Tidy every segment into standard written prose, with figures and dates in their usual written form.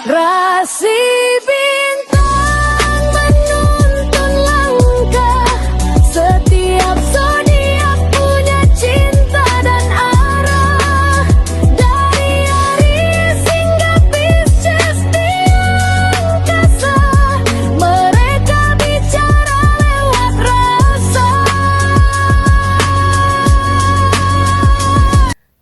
Rasi bintang menuntun langkah, setiap zodiak punya cinta dan arah. Dari Aries hingga Pisces di angkasa, mereka bicara lewat rasa.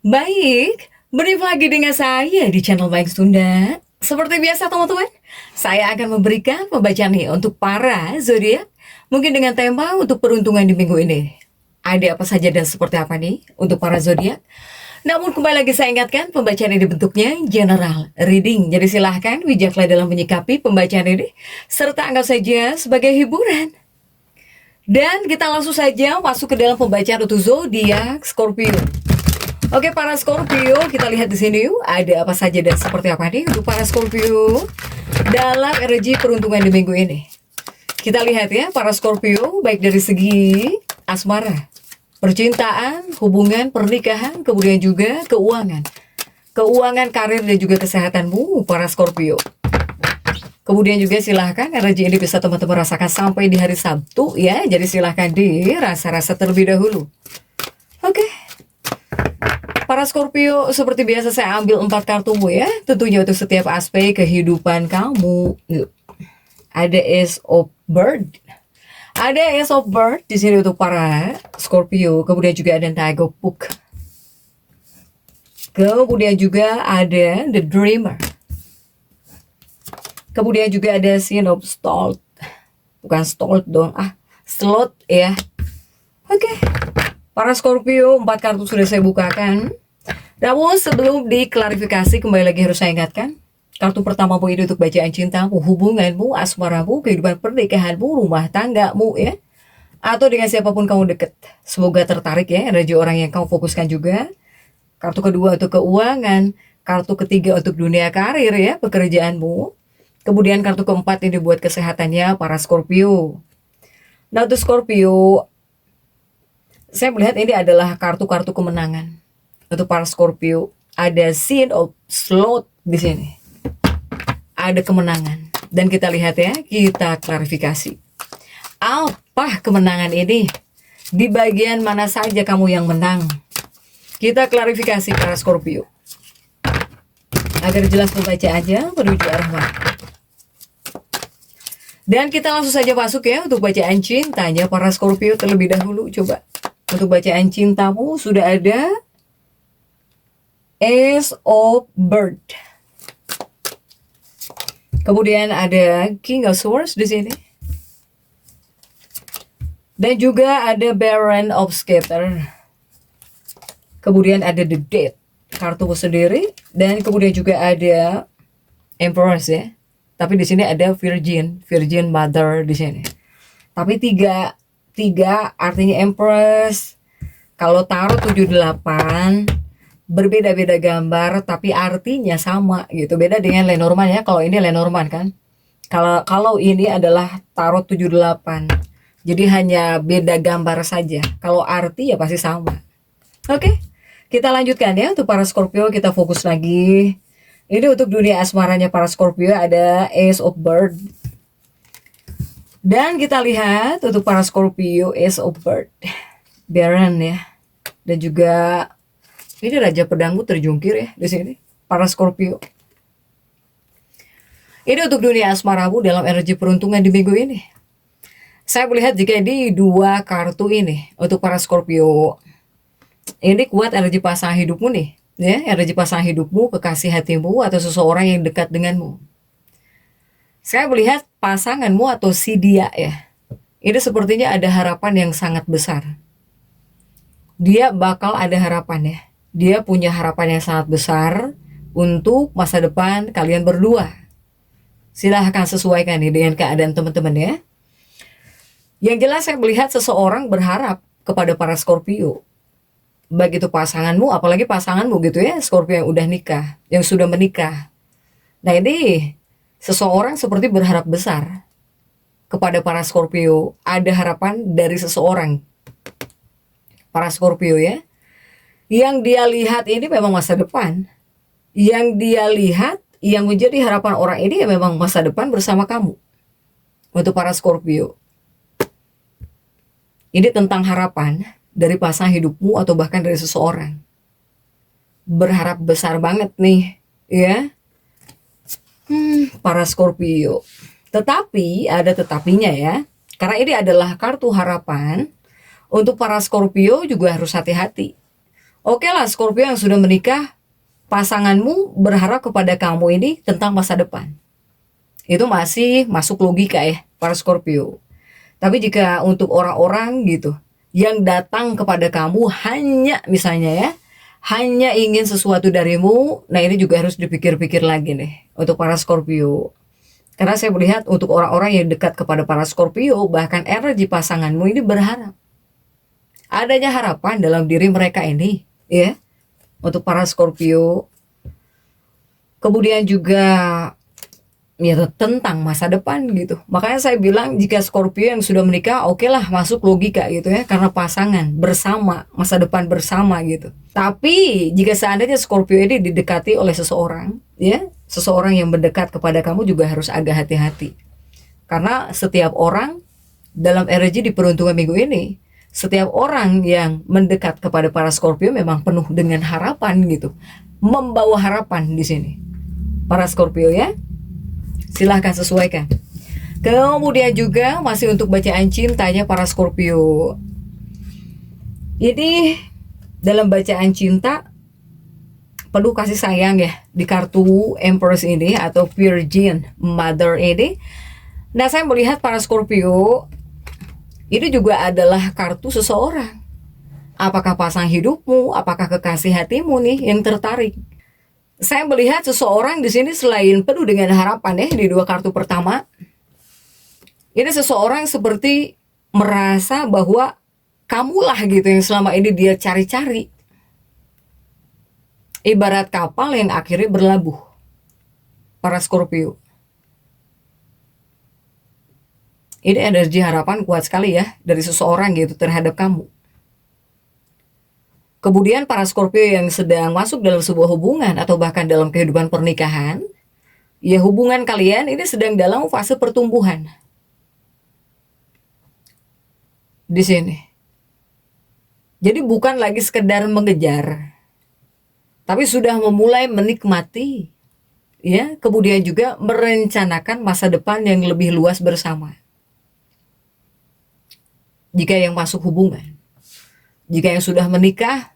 Baik, berjumpa lagi dengan saya di channel Baik Sunda. Seperti biasa teman-teman, saya akan memberikan pembacaan nih untuk para zodiak, mungkin dengan tema untuk peruntungan di minggu ini. Ada apa saja dan seperti apa nih untuk para zodiak? Namun kembali lagi saya ingatkan, pembacaan ini bentuknya general reading. Jadi silahkan bijaklah dalam menyikapi pembacaan ini, serta anggap saja sebagai hiburan. Dan kita langsung saja masuk ke dalam pembacaan untuk zodiak Scorpio. Oke, para Scorpio, kita lihat di sini yuk, ada apa saja dan seperti apa nih untuk para Scorpio dalam energi peruntungan di minggu ini. Kita lihat ya, para Scorpio, baik dari segi asmara, percintaan, hubungan, pernikahan, kemudian juga keuangan. Keuangan, karir, dan juga kesehatanmu, para Scorpio. Kemudian juga silahkan energi ini bisa teman-teman rasakan sampai di hari Sabtu ya. Jadi silahkan dirasa-rasa terlebih dahulu. Oke. Para Scorpio, seperti biasa saya ambil 4 kartumu ya. Tentunya untuk setiap aspek kehidupan kamu. Ada Ace of Bird. Ada Ace of Bird di sini untuk para Scorpio. Kemudian juga ada Knight of Book. Kemudian juga ada The Dreamer. Kemudian juga ada Queen of Swords. Bukan Swords dong. Slot ya. Oke. Para Scorpio, 4 kartu sudah saya bukakan. Namun sebelum diklarifikasi, kembali lagi harus saya ingatkan, kartu pertamamu ini untuk bacaan cintamu, hubunganmu, asmaramu, kehidupan pernikahanmu, rumah tanggamu ya. Atau dengan siapapun kamu deket. Semoga tertarik ya, energi orang yang kamu fokuskan juga. Kartu kedua untuk keuangan, kartu ketiga untuk dunia karir ya, pekerjaanmu. Kemudian kartu keempat ini buat kesehatannya para Scorpio. Nah untuk Scorpio, saya melihat ini adalah kartu-kartu kemenangan. Untuk para Scorpio, ada Queen of Swords di sini. Ada kemenangan. Dan kita lihat ya, kita klarifikasi. Apa kemenangan ini? Di bagian mana saja kamu yang menang? Kita klarifikasi para Scorpio. Agar jelas membaca aja, menuju arah mana. Dan kita langsung saja masuk ya untuk bacaan cintanya para Scorpio terlebih dahulu. Coba. Untuk bacaan cintamu sudah ada Ace of Bird. Kemudian ada King of Swords di sini. Dan juga ada Baron of Scatter. Kemudian ada The Death, kartumu sendiri, dan kemudian juga ada Empress ya. Tapi di sini ada Virgin Mother di sini. Tapi tiga artinya Empress. Kalau taruh 78 berbeda-beda gambar tapi artinya sama gitu. Beda dengan Lenormand ya. Kalau ini Lenormand kan. Kalau ini adalah tarot 78. Jadi hanya beda gambar saja. Kalau arti ya pasti sama. Oke. Kita lanjutkan ya untuk para Scorpio, kita fokus lagi. Ini untuk dunia asmaranya para Scorpio ada Ace of Bird. Dan kita lihat untuk para Scorpio Ace of Bird. Baron ya. Dan juga ini Raja Pedangmu terjungkir ya di sini para Scorpio. Ini untuk dunia asmaramu dalam energi peruntungan di minggu ini. Saya melihat jika di 2 kartu ini untuk para Scorpio, ini kuat energi pasangan hidupmu nih, ya, energi pasangan hidupmu, kekasih hatimu atau seseorang yang dekat denganmu. Saya melihat pasanganmu atau si dia ya. Ini sepertinya ada harapan yang sangat besar. Dia bakal ada harapan ya. Dia punya harapan yang sangat besar untuk masa depan kalian berdua. Silahkan sesuaikan nih dengan keadaan teman-teman ya. Yang jelas saya melihat seseorang berharap kepada para Scorpio. Baik itu pasanganmu, apalagi pasanganmu gitu ya, Scorpio yang udah nikah, yang sudah menikah. Nah ini seseorang seperti berharap besar kepada para Scorpio. Ada harapan dari seseorang. Para Scorpio ya. Yang dia lihat ini memang masa depan. Yang dia lihat yang menjadi harapan orang ini ya memang masa depan bersama kamu. Untuk para Scorpio, ini tentang harapan dari pasangan hidupmu atau bahkan dari seseorang. Berharap besar banget nih, ya. Para Scorpio. Tetapi ada tetapinya ya. Karena ini adalah kartu harapan, untuk para Scorpio juga harus hati-hati. Oke lah, Scorpio yang sudah menikah, pasanganmu berharap kepada kamu ini tentang masa depan. Itu masih masuk logika ya, para Scorpio. Tapi jika untuk orang-orang gitu, yang datang kepada kamu hanya misalnya ya, hanya ingin sesuatu darimu, nah ini juga harus dipikir-pikir lagi nih, untuk para Scorpio. Karena saya melihat untuk orang-orang yang dekat kepada para Scorpio, bahkan energi pasanganmu ini berharap. Adanya harapan dalam diri mereka ini, ya, untuk para Scorpio. Kemudian juga ya tentang masa depan gitu. Makanya saya bilang jika Scorpio yang sudah menikah, oke lah masuk logika gitu ya, karena pasangan bersama, masa depan bersama gitu. Tapi jika seandainya Scorpio ini didekati oleh seseorang, ya, seseorang yang mendekat kepada kamu juga harus agak hati-hati. Karena setiap orang dalam energi di peruntungan minggu ini, setiap orang yang mendekat kepada para Scorpio memang penuh dengan harapan gitu, membawa harapan di sini. Para Scorpio ya, silahkan sesuaikan. Kemudian juga masih untuk bacaan cintanya para Scorpio. Ini dalam bacaan cinta penuh kasih sayang ya di kartu Empress ini atau Virgin Mother ini. Nah, saya melihat para Scorpio ini juga adalah kartu seseorang. Apakah pasangan hidupmu, apakah kekasih hatimu nih yang tertarik? Saya melihat seseorang di sini selain penuh dengan harapan ya di dua kartu pertama. Ini seseorang seperti merasa bahwa kamulah gitu yang selama ini dia cari-cari. Ibarat kapal yang akhirnya berlabuh. Para Scorpio. Ini energi harapan kuat sekali ya dari seseorang gitu terhadap kamu. Kemudian para Scorpio yang sedang masuk dalam sebuah hubungan atau bahkan dalam kehidupan pernikahan, ya hubungan kalian ini sedang dalam fase pertumbuhan. Di sini. Jadi bukan lagi sekedar mengejar, tapi sudah memulai menikmati, ya, kemudian juga merencanakan masa depan yang lebih luas bersama. Jika yang masuk hubungan, jika yang sudah menikah,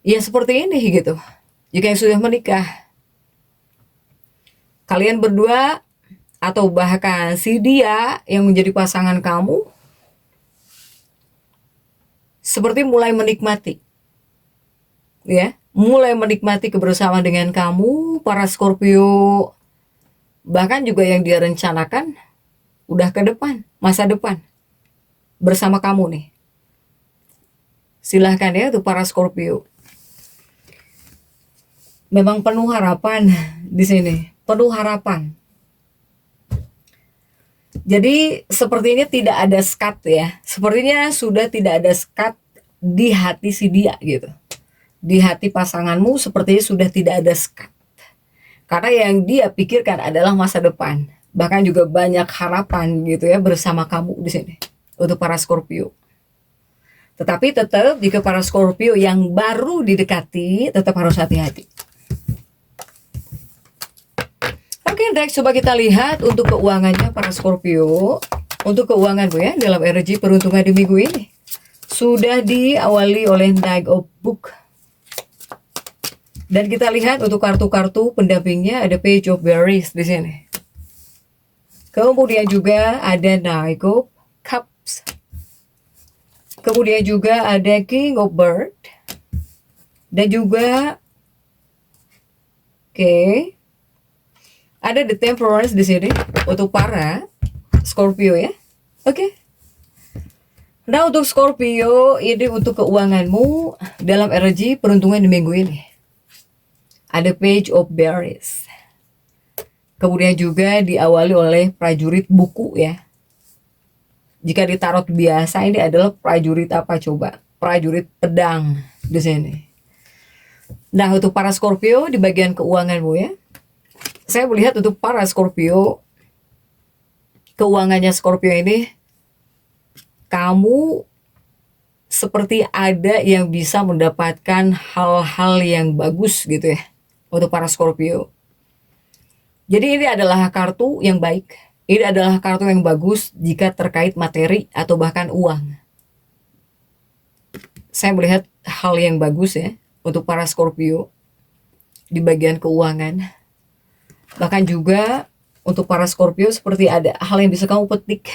ya seperti ini gitu. Jika yang sudah menikah, kalian berdua atau bahkan si dia yang menjadi pasangan kamu seperti mulai menikmati, ya, mulai menikmati kebersamaan dengan kamu para Scorpio. Bahkan juga yang dia rencanakan udah ke depan, masa depan bersama kamu nih. Silahkan ya untuk para Scorpio. Memang penuh harapan di sini, penuh harapan. Jadi sepertinya tidak ada skat ya. Sepertinya sudah tidak ada skat di hati si dia gitu. Di hati pasanganmu sepertinya sudah tidak ada skat. Karena yang dia pikirkan adalah masa depan. Bahkan juga banyak harapan gitu ya bersama kamu di sini. Untuk para Scorpio. Tetapi tetap jika para Scorpio yang baru didekati, tetap harus hati-hati. Oke, next coba kita lihat untuk keuangannya para Scorpio. Untuk keuanganmu ya dalam energi peruntungan di minggu ini. Sudah diawali oleh Knight of Book. Dan kita lihat untuk kartu-kartu pendampingnya ada Page of Berries di sini. Kemudian juga ada Knight of Cups. Kemudian juga ada King of Bird. Dan juga ada The Temperance di sini untuk para Scorpio ya. Oke. Nah, untuk Scorpio ini untuk keuanganmu dalam energi peruntungan di minggu ini. Ada Page of Berries. Kemudian juga diawali oleh prajurit buku ya. Jika di tarot biasa ini adalah prajurit apa coba? Prajurit pedang di sini. Nah, untuk para Scorpio di bagian keuanganmu ya. Saya melihat untuk para Scorpio, keuangannya Scorpio ini, kamu seperti ada yang bisa mendapatkan hal-hal yang bagus gitu ya untuk para Scorpio. Jadi ini adalah kartu yang baik. Ini adalah kartu yang bagus jika terkait materi atau bahkan uang. Saya melihat hal yang bagus ya untuk para Scorpio di bagian keuangan. Bahkan juga untuk para Scorpio seperti ada hal yang bisa kamu petik,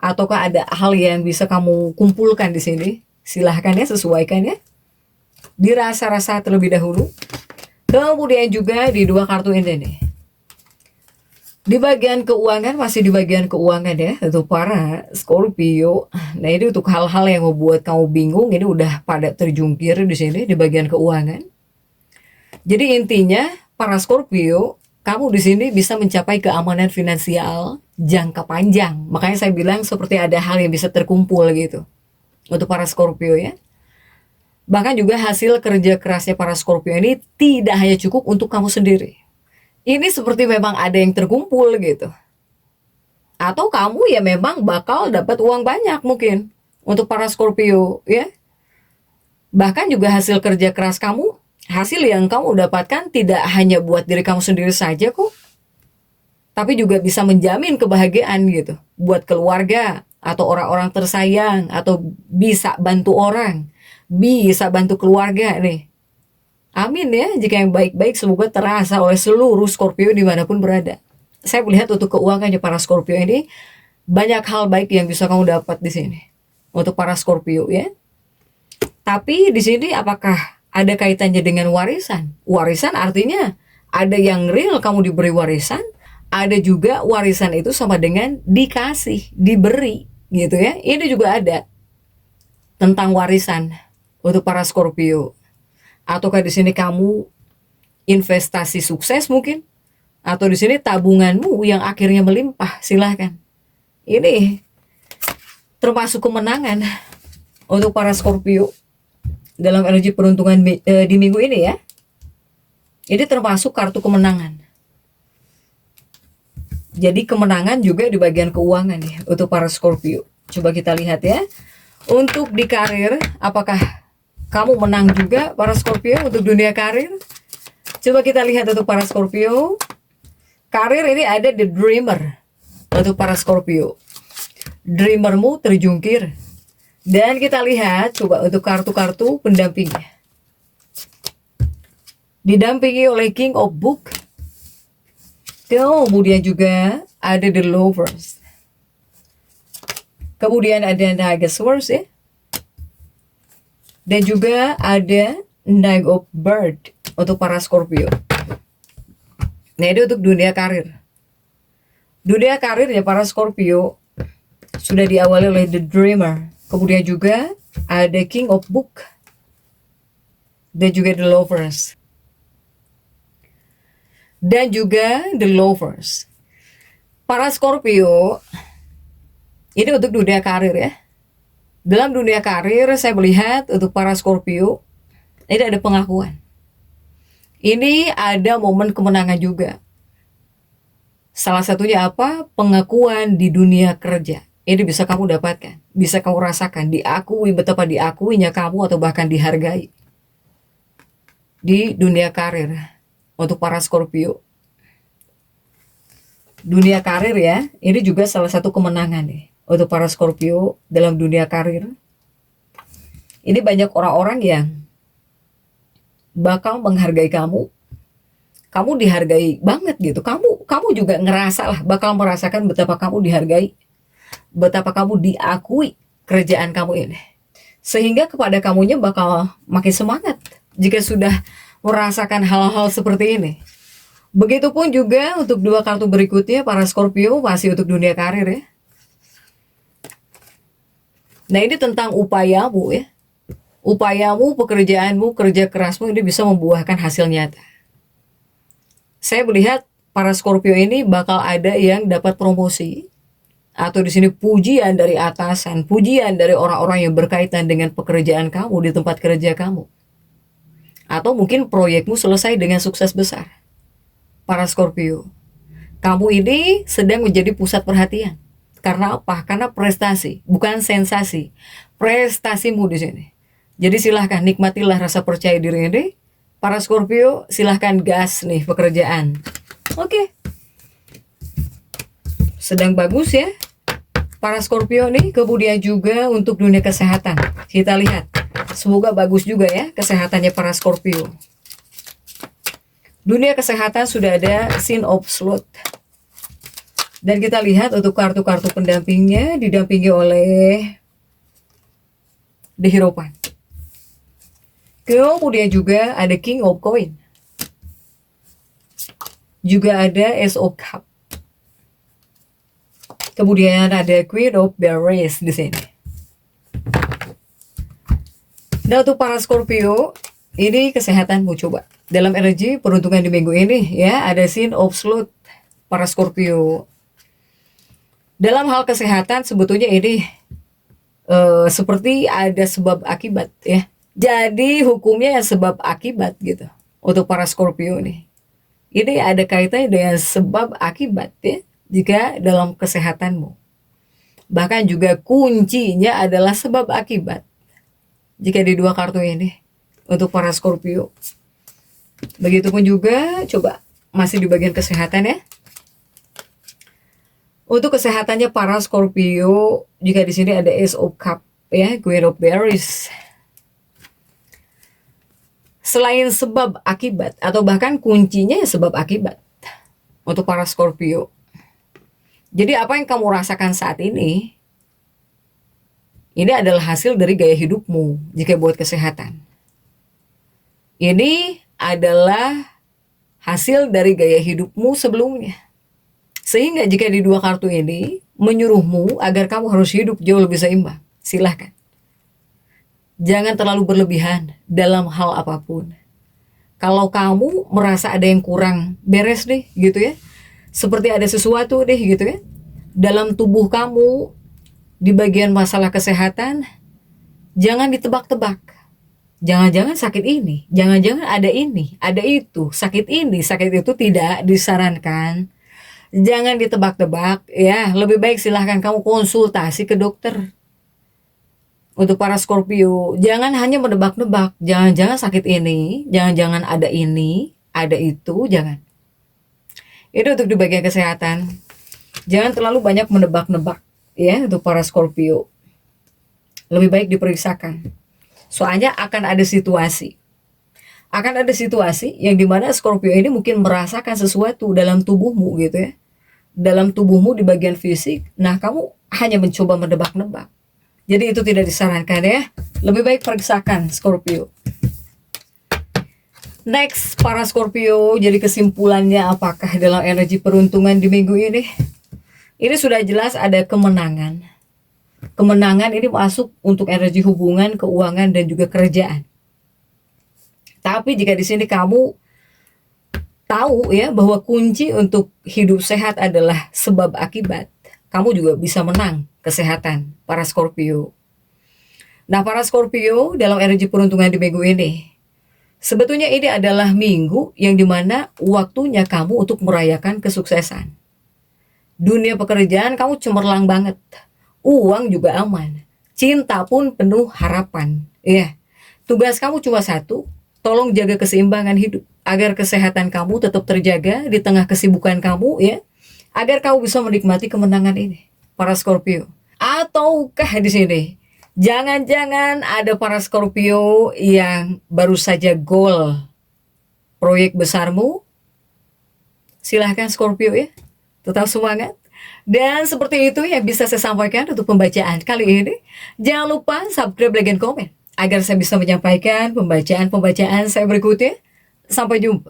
ataukah ada hal yang bisa kamu kumpulkan di sini. Silahkan ya, sesuaikan ya. Dirasa-rasa terlebih dahulu. Kemudian juga di dua kartu ini nih. Di bagian keuangan, masih di bagian keuangan ya, untuk para Scorpio. Nah ini untuk hal-hal yang membuat kamu bingung, ini udah pada terjungkir di sini di bagian keuangan. Jadi intinya para Scorpio, kamu di sini bisa mencapai keamanan finansial jangka panjang. Makanya saya bilang seperti ada hal yang bisa terkumpul gitu untuk para Scorpio ya. Bahkan juga hasil kerja kerasnya para Scorpio ini tidak hanya cukup untuk kamu sendiri. Ini seperti memang ada yang terkumpul gitu. Atau kamu ya memang bakal dapat uang banyak mungkin untuk para Scorpio ya. Bahkan juga hasil kerja keras kamu, hasil yang kamu dapatkan tidak hanya buat diri kamu sendiri saja kok, tapi juga bisa menjamin kebahagiaan gitu buat keluarga atau orang-orang tersayang, atau bisa bantu orang, bisa bantu keluarga nih. Amin ya, jika yang baik-baik semoga terasa oleh seluruh Scorpio dimanapun berada. Saya melihat untuk keuangannya para Scorpio ini banyak hal baik yang bisa kamu dapat di sini untuk para Scorpio ya. Tapi di sini apakah ada kaitannya dengan warisan? Warisan artinya ada yang real kamu diberi warisan, ada juga warisan itu sama dengan dikasih, diberi gitu ya. Ini juga ada tentang warisan untuk para Scorpio. Ataukah di sini kamu investasi sukses mungkin, atau di sini tabunganmu yang akhirnya melimpah, silahkan. Ini termasuk kemenangan untuk para Scorpio dalam energi peruntungan di minggu ini ya. Ini termasuk kartu kemenangan. Jadi kemenangan juga di bagian keuangan nih untuk para Scorpio. Coba kita lihat ya. Untuk di karir, apakah kamu menang juga para Scorpio untuk dunia karir? Coba kita lihat untuk para Scorpio. Karir ini ada the dreamer untuk para Scorpio. Dreamermu terjungkir. Dan kita lihat coba untuk kartu-kartu pendampingnya. Didampingi oleh King of Book. Kemudian juga ada the Lovers. Kemudian ada Naga Swords ya. Dan juga ada Knight of Bird untuk para Scorpio. Nah ini untuk dunia karir. Dunia karir ya para Scorpio sudah diawali oleh The Dreamer. Kemudian juga ada King of Book. Dan juga The Lovers. Dan juga The Lovers. Para Scorpio, ini untuk dunia karir ya. Dalam dunia karir saya melihat untuk para Scorpio ini ada pengakuan. Ini ada momen kemenangan juga. Salah satunya apa? Pengakuan di dunia kerja. Ini bisa kamu dapatkan, bisa kamu rasakan, diakui, betapa diakuinya kamu atau bahkan dihargai di dunia karir untuk para Scorpio. Dunia karir ya, ini juga salah satu kemenangan nih untuk para Scorpio dalam dunia karir. Ini banyak orang-orang yang bakal menghargai kamu. Kamu dihargai banget gitu. Kamu juga ngerasa lah, bakal merasakan betapa kamu dihargai, betapa kamu diakui kerjaan kamu ini. Sehingga kepada kamunya bakal makin semangat jika sudah merasakan hal-hal seperti ini. Begitupun juga untuk dua kartu berikutnya para Scorpio, masih untuk dunia karir ya. Nah ini tentang upayamu ya. Upayamu, pekerjaanmu, kerja kerasmu ini bisa membuahkan hasil nyata. Saya melihat para Scorpio ini bakal ada yang dapat promosi, atau di sini pujian dari atasan, pujian dari orang-orang yang berkaitan dengan pekerjaan kamu di tempat kerja kamu. Atau mungkin proyekmu selesai dengan sukses besar. para Scorpio. Kamu ini sedang menjadi pusat perhatian. Karena apa? Karena prestasi, bukan sensasi. Prestasimu di sini. Jadi silahkan nikmatilah rasa percaya diri ini. Para Scorpio, silahkan gas nih pekerjaan. Oke. Sedang bagus ya. Para Scorpio nih, kemudian juga untuk dunia kesehatan. Kita lihat. Semoga bagus juga ya kesehatannya para Scorpio. Dunia kesehatan sudah ada Queen of Swords. Dan kita lihat untuk kartu-kartu pendampingnya didampingi oleh The Hierophant. Kemudian juga ada King of Coin. Juga ada Ace of Cup. Kemudian ada Queen of Berries di sini. Nah, untuk para Scorpio, ini kesehatanmu coba. Dalam energi peruntungan di minggu ini ya, ada Queen of Swords para Scorpio. Dalam hal kesehatan sebetulnya ini seperti ada sebab akibat ya. Jadi hukumnya ya sebab akibat gitu. Untuk para Scorpio nih. Ini ada kaitannya dengan sebab akibat ya. Jika dalam kesehatanmu. Bahkan juga kuncinya adalah sebab akibat. Jika di dua kartu ini. Untuk para Scorpio. Begitupun juga coba masih di bagian kesehatan ya. Untuk kesehatannya para Scorpio, jika di sini ada Ace of Cup ya, Queen of Berries. Selain sebab akibat atau bahkan kuncinya ya sebab akibat untuk para Scorpio. Jadi apa yang kamu rasakan saat ini adalah hasil dari gaya hidupmu jika buat kesehatan. Ini adalah hasil dari gaya hidupmu sebelumnya. Sehingga jika di dua kartu ini menyuruhmu agar kamu harus hidup jauh lebih seimbang, silahkan. Jangan terlalu berlebihan dalam hal apapun. Kalau kamu merasa ada yang kurang beres deh gitu ya, seperti ada sesuatu deh gitu ya, dalam tubuh kamu di bagian masalah kesehatan, jangan ditebak-tebak. Jangan-jangan sakit ini, jangan-jangan ada ini, ada itu, sakit ini, sakit itu tidak disarankan. Jangan ditebak-tebak ya, lebih baik silahkan kamu konsultasi ke dokter. Untuk para Scorpio, jangan hanya menebak-nebak, jangan-jangan sakit ini, jangan-jangan ada ini, ada itu, jangan. Itu untuk di bagian kesehatan. Jangan terlalu banyak menebak-nebak ya untuk para Scorpio. Lebih baik diperiksakan. Soalnya akan ada situasi. Akan ada situasi yang dimana Scorpio ini mungkin merasakan sesuatu dalam tubuhmu gitu ya. Dalam tubuhmu di bagian fisik, nah kamu hanya mencoba menebak-nebak. Jadi itu tidak disarankan ya. Lebih baik periksakan Scorpio. Next, para Scorpio, jadi kesimpulannya apakah dalam energi peruntungan di minggu ini? Ini sudah jelas ada kemenangan. Kemenangan ini masuk untuk energi hubungan, keuangan, dan juga kerjaan. Tapi jika di sini kamu tahu ya bahwa kunci untuk hidup sehat adalah sebab akibat, kamu juga bisa menang kesehatan para Scorpio. Nah, para Scorpio dalam energi peruntungan di minggu ini, sebetulnya ini adalah minggu yang dimana waktunya kamu untuk merayakan kesuksesan. Dunia pekerjaan kamu cemerlang banget, uang juga aman, cinta pun penuh harapan. Ya, tugas kamu cuma satu, tolong jaga keseimbangan hidup agar kesehatan kamu tetap terjaga di tengah kesibukan kamu ya, agar kamu bisa menikmati kemenangan ini, para Scorpio. Ataukah di sini jangan-jangan ada para Scorpio yang baru saja goal proyek besarmu? Silahkan Scorpio ya, tetap semangat. Dan seperti itu yang bisa saya sampaikan untuk pembacaan kali ini. Jangan lupa subscribe, like, dan komen agar saya bisa menyampaikan pembacaan-pembacaan saya berikutnya. Sampai jumpa.